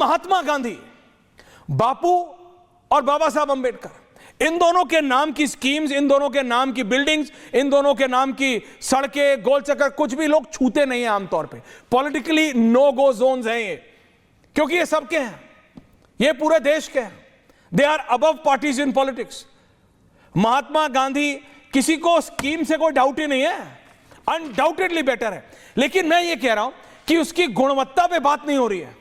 महात्मा गांधी, बापू और बाबा साहब अंबेडकर, इन दोनों के नाम की स्कीम्स, इन दोनों के नाम की बिल्डिंग्स, इन दोनों के नाम की सड़कें, गोल चक्कर, कुछ भी लोग छूते नहीं हैं आमतौर पे। पॉलिटिकली नो गो जोन्स हैं ये, क्योंकि ये सबके हैं, ये पूरे देश के हैं। They are above parties in politics. Mahatma Gandhi, किसी को स्कीम से कोई डाउट ही नहीं है, अनडाउटेडली बेटर है। लेकिन मैं ये कह रहा हूं कि उसकी गुणवत्ता पे बात नहीं हो रही है,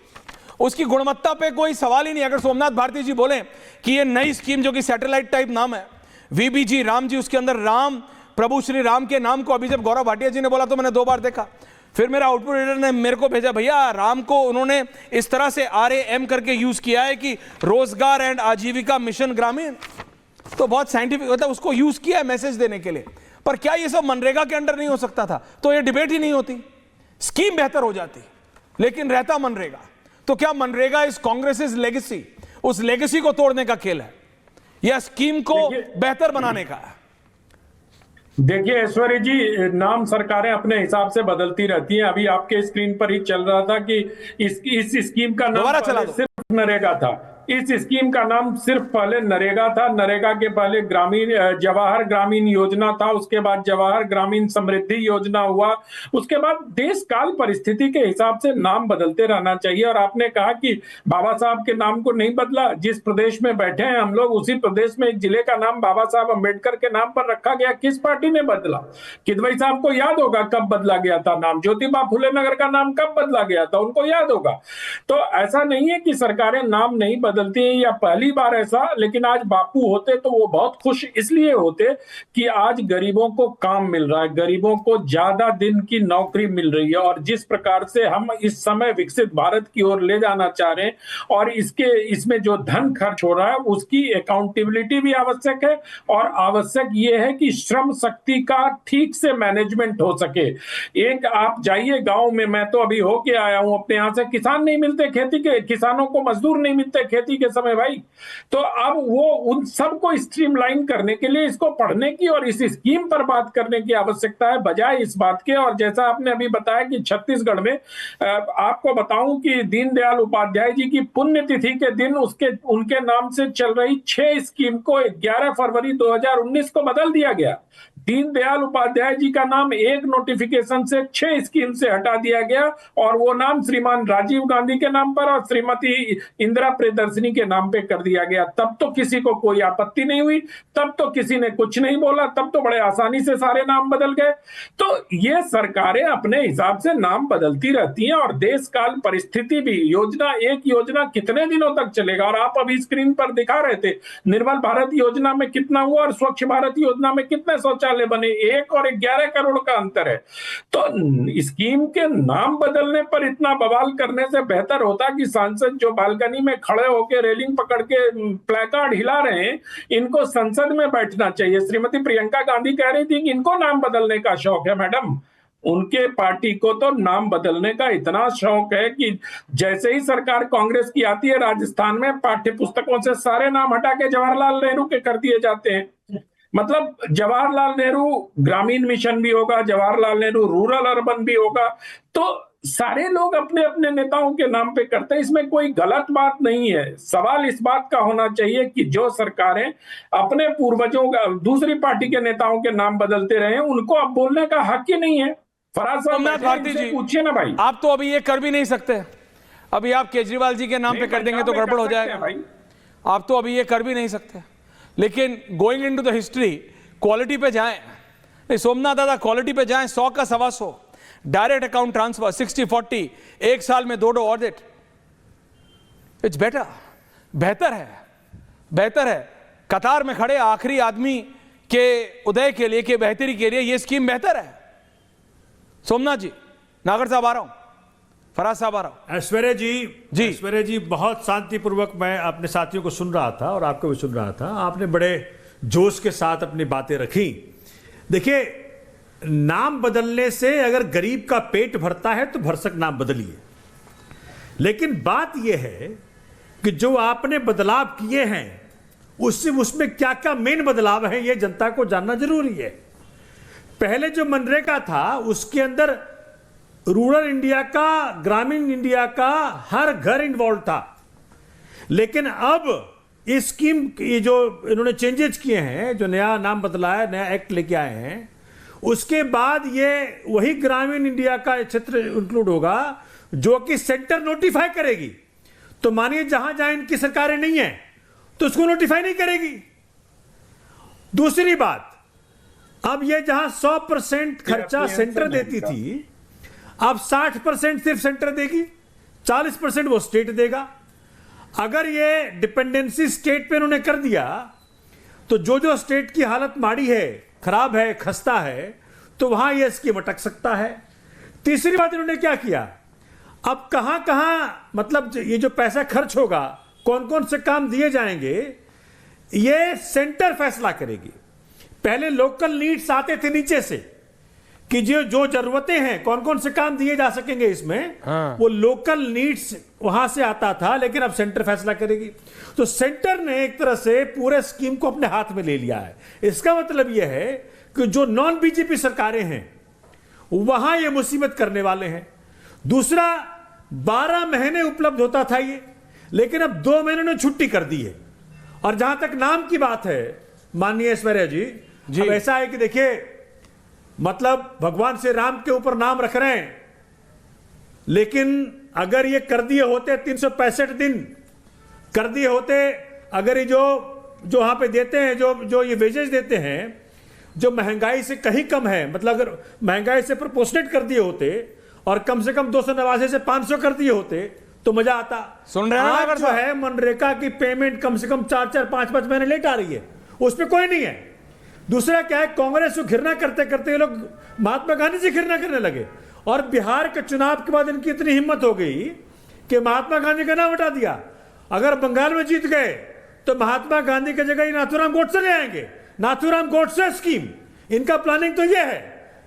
उसकी गुणवत्ता पे कोई सवाल ही नहीं। अगर सोमनाथ भारती जी बोले कि ये नई स्कीम जो कि सैटेलाइट टाइप नाम है, वीबीजी राम जी, उसके अंदर राम, प्रभु श्री राम के नाम को अभी जब गौरव भाटिया जी ने बोला तो मैंने 2 बार देखा। फिर मेरा आउटपुट एडिटर ने मेरे को भेजा, भैया राम को उन्होंने इस तरह से RAM करके यूज किया है कि रोजगार एंड आजीविका मिशन ग्रामीण, तो बहुत साइंटिफिक होता है, उसको यूज किया है मैसेज देने के लिए। पर क्या ये सब मनरेगा के अंडर नहीं हो सकता था? तो ये डिबेट ही नहीं होती, स्कीम बेहतर हो जाती, लेकिन रहता मनरेगा। तो क्या मनरेगा इज कांग्रेस लेगेसी? उस लेगेसी को तोड़ने का खेल है या स्कीम को बेहतर बनाने का है? देखिए ऐश्वर्य जी, नाम सरकारें अपने हिसाब से बदलती रहती हैं। अभी आपके स्क्रीन पर ही चल रहा था कि इस स्कीम का नाम सिर्फ नरेगा था। इस स्कीम का नाम सिर्फ पहले नरेगा था। नरेगा के पहले जवाहर ग्रामीण योजना था, उसके बाद जवाहर ग्रामीण समृद्धि योजना हुआ, उसके बाद देश काल परिस्थिति के हिसाब से नाम बदलते रहना चाहिए। और आपने कहा कि बाबा साहब के नाम को नहीं बदला। जिस प्रदेश में बैठे हैं हम लोग, उसी प्रदेश में एक जिले का नाम बाबा साहब अंबेडकर के नाम पर रखा गया। किस पार्टी ने बदला? किदवई साहब को याद होगा कब बदला गया था नाम। ज्योतिबा फुले नगर का नाम कब बदला गया था, उनको याद होगा। तो ऐसा नहीं है कि सरकारें नाम नहीं बदलती हैं या पहली बार ऐसा। लेकिन आज बापू होते तो वो बहुत खुश इसलिए होते कि आज गरीबों को काम मिल रहा है, गरीबों को ज्यादा दिन की नौकरी मिल रही है। और जिस प्रकार से हम इस समय विकसित भारत की ओर ले जाना चाह रहे हैं और इसमें जो धन खर्च हो रहा है उसकी अकाउंटेबिलिटी भी आवश्यक है। और आवश्यक ये है कि श्रम शक्ति का ठीक से मैनेजमेंट हो सके। एक आप जाइए गांव में, मैं तो अभी होके आया हूं अपने यहां से, किसान नहीं मिलते खेती के, किसानों को मजदूर नहीं मिलते खेती के समय भाई। तो अब वो उन सबको स्ट्रीमलाइन करने के लिए इसको पढ़ने की और इस स्कीम पर बात करने की आवश्यकता है, बजाय इस बात के। और जैसा आपने अभी बताया कि छत्तीसगढ़ में, आपको बताऊं कि दीनदयाल उपाध्याय जी की पुण्यतिथि के दिन उनके नाम से चल रही 6 स्कीम को 11 फरवरी 2019 को बदल दिया गया। दीनदयाल उपाध्याय जी का नाम एक नोटिफिकेशन से 6 स्कीम से हटा दिया गया और वो नाम श्रीमान राजीव गांधी के नाम पर और श्रीमती इंदिरा प्रियदर्शनी के नाम पे कर दिया गया। तब तो किसी को कोई आपत्ति नहीं हुई, तब तो किसी ने कुछ नहीं बोला, तब तो बड़े आसानी से सारे नाम बदल गए। तो ये सरकारें अपने हिसाब से नाम बदलती रहती हैं और देश काल परिस्थिति भी, एक योजना कितने दिनों तक चलेगा? और आप अभी स्क्रीन पर दिखा रहे थे निर्मल भारत योजना में कितना हुआ और स्वच्छ भारत योजना में कितने शौचालय बने, 1 और 11 करोड़ का अंतर है। तो स्कीम के नाम बदलने पर इतना बवाल करने से बेहतर होता कि सांसद जो बालकनी में खड़े होकर रेलिंग पकड़ के प्लेकार्ड हिला रहे हैं, इनको संसद में बैठना चाहिए। श्रीमती प्रियंका गांधी कह रही थी कि इनको नाम बदलने का शौक है। मैडम, उनके पार्टी को तो नाम बदलने का इतना शौक है कि जैसे ही सरकार कांग्रेस की आती है राजस्थान में, पाठ्य पुस्तकों से सारे नाम हटा के जवाहरलाल नेहरू के कर दिए जाते हैं। मतलब जवाहरलाल नेहरू ग्रामीण मिशन भी होगा, जवाहरलाल नेहरू रूरल अर्बन भी होगा, तो सारे लोग अपने अपने नेताओं के नाम पे करते हैं। इसमें कोई गलत बात नहीं है। सवाल इस बात का होना चाहिए कि जो सरकारें अपने पूर्वजों का, दूसरी पार्टी के नेताओं के नाम बदलते रहे, उनको अब बोलने का हक ही नहीं है। फराज साहब भारती जी पूछिए ना भाई। आप तो अभी ये कर भी नहीं सकते। अभी आप केजरीवाल जी के नाम पे कर देंगे तो गड़बड़ हो जाएगा भाई। आप तो अभी ये कर भी नहीं सकते। लेकिन going into the history, quality पे जाएं, नहीं सोमनाथ दादा, क्वालिटी पे जाएं, 100 का 125, डायरेक्ट अकाउंट ट्रांसफर 60-40, एक साल में 2 ऑडिट, इट्स बेटर, बेहतर है, बेहतर है। कतार में खड़े आखिरी आदमी के उदय के लिए, के बेहतरी के लिए ये स्कीम बेहतर है। सोमनाथ जी, नागर साहब आ रहा हूं, फराज साहब आ रहा हूं। ऐश्वर्या जी, ऐश्वर्या जी, बहुत शांतिपूर्वक मैं अपने साथियों को सुन रहा था और आपको भी सुन रहा था। आपने बड़े जोश के साथ अपनी बातें रखी। देखिए, नाम बदलने से अगर गरीब का पेट भरता है तो भरसक नाम बदलिए, लेकिन बात यह है कि जो आपने बदलाव किए हैं उसमें क्या क्या मेन बदलाव है, यह जनता को जानना जरूरी है। पहले जो मनरेगा था उसके अंदर रूरल इंडिया का, ग्रामीण इंडिया का हर घर इन्वॉल्व था। लेकिन अब इस स्कीम ये जो इन्होंने चेंजेस किए हैं, जो नया नाम बदला है, नया एक्ट लेके आए हैं, उसके बाद ये वही ग्रामीण इंडिया का क्षेत्र इंक्लूड होगा जो कि सेंटर नोटिफाई करेगी। तो मानिए जहां जहां इनकी सरकारें नहीं है तो उसको नोटिफाई नहीं करेगी। दूसरी बात, अब ये जहां 100% खर्चा सेंटर देती थी, अब 60% सिर्फ सेंटर देगी, 40% वो स्टेट देगा। अगर ये डिपेंडेंसी स्टेट पे उन्होंने कर दिया तो जो जो स्टेट की हालत माड़ी है, खराब है, खस्ता है, तो वहां यह स्कीम अटक सकता है। तीसरी बात इन्होंने क्या किया, अब कहां कहां मतलब ये जो पैसा खर्च होगा, कौन कौन से काम दिए जाएंगे, ये सेंटर फैसला करेगी। पहले लोकल नीड्स आते थे नीचे से कि जो जरूरतें हैं, कौन कौन से काम दिए जा सकेंगे इसमें, हाँ। वो लोकल नीड्स वहां से आता था, लेकिन अब सेंटर फैसला करेगी। तो सेंटर ने एक तरह से पूरे स्कीम को अपने हाथ में ले लिया है। इसका मतलब यह है कि जो नॉन बीजेपी सरकारें हैं वहां ये मुसीबत करने वाले हैं। दूसरा, 12 महीने उपलब्ध होता था ये, लेकिन अब 2 महीने ने छुट्टी कर दी है। और जहां तक नाम की बात है माननीय ऐश्वर्या जी, अब ऐसा है कि देखिए, मतलब भगवान श्री राम के ऊपर नाम रख रहे हैं, लेकिन अगर ये कर दिए होते 365 दिन कर दिए होते, अगर ये जो वहां पे देते हैं, जो ये वेजेस देते हैं जो महंगाई से कहीं कम है, मतलब अगर महंगाई से प्रोपोर्शनेट कर दिए होते और कम से कम 289 से 500 कर दिए होते तो मजा आता। सुन रहे हैं आज जो है मनरेगा की पेमेंट कम से कम 4-4, 5-5 महीने लेट आ रही है, उसमें कोई नहीं है। दूसरा क्या है, कांग्रेस को घृणा करते करते ये लोग महात्मा गांधी से घृणा करने लगे, और बिहार के चुनाव के बाद इनकी इतनी हिम्मत हो गई कि महात्मा गांधी का नाम हटा दिया। अगर बंगाल में जीत गए तो महात्मा गांधी की जगह नाथूराम गोडसे ले आएंगे। नाथूराम गोडसे स्कीम, इनका प्लानिंग तो ये है,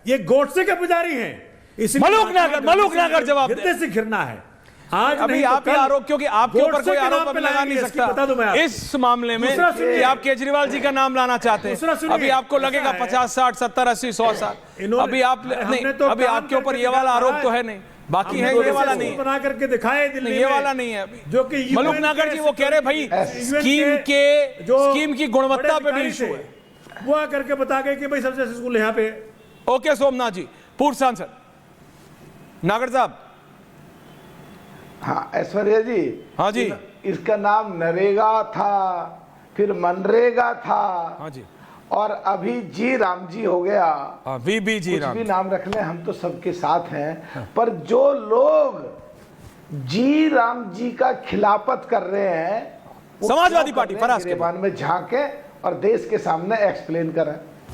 ये गोडसे के पुजारी हैं, इसलिए मलूक नागर जवाब से घृणा है। आज अभी आप आरोप, क्योंकि आपके ऊपर कोई आरोप अब लगा नहीं सकता बता दूं मैं आपको। इस मामले में कि आप केजरीवाल जी का नाम लाना चाहते हैं। अभी आपको लगेगा 50, 60, 70, 80, 100 साल, अभी आप नहीं, अभी आपके ऊपर ये वाला आरोप तो है नहीं, बाकी है ये वाला नहीं, बना करके दिखाए दिल्ली में, ये वाला नहीं है अभी। जो कि मलूक नागर जी वो कह रहे भाई स्कीम की गुणवत्ता पे भी इशू है, वो आकर के बता गए कि भाई सबसे स्कूल यहाँ पे। ओके सोमनाथ जी, पूर्व सांसद नागर साहब। हाँ ऐश्वर्या जी, हाँ जी, इसका नाम नरेगा था, फिर मनरेगा था, हाँ जी, और अभी जी राम जी हो गया। हाँ, वीबी जी राम, कुछ भी नाम रख ले, हम तो सबके साथ हैं। पर जो लोग जी राम जी का खिलाफत कर रहे हैं, समाजवादी पार्टी फराज के में झांके और देश के सामने एक्सप्लेन करें।